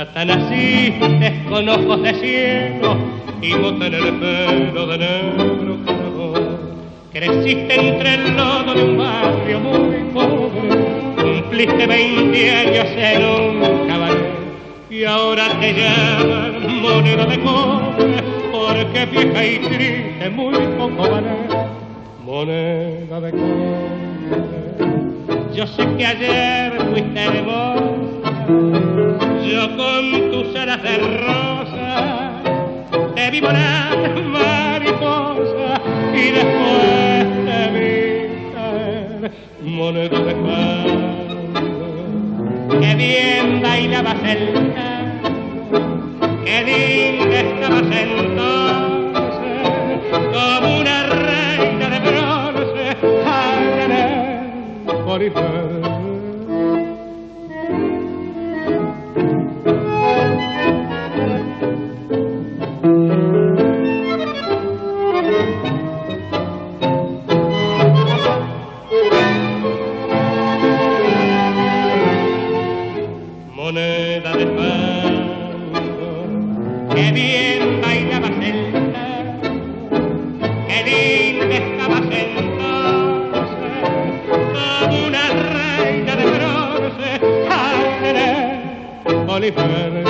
Mulata naciste con ojos de cielo y mota en el pelo de negro carbón. Creciste entre el lodo de un barrio muy pobre, cumpliste 20 años en un cabaret y ahora te llaman moneda de cobre porque vieja y triste muy poco vale. Moneda de cobre. Yo sé que ayer fuiste hermosa, yo con tus alas de rosa te vi volar mariposa y después te vi caer, moneda de cobre. Qué bien bailabas el tango, qué linda estabas entonces, como una reina de bronce, por Eiffel. Moneda de fango, qué bien bailabas el tango, qué linda estabas entonces, como una reina de bronce, Oliver.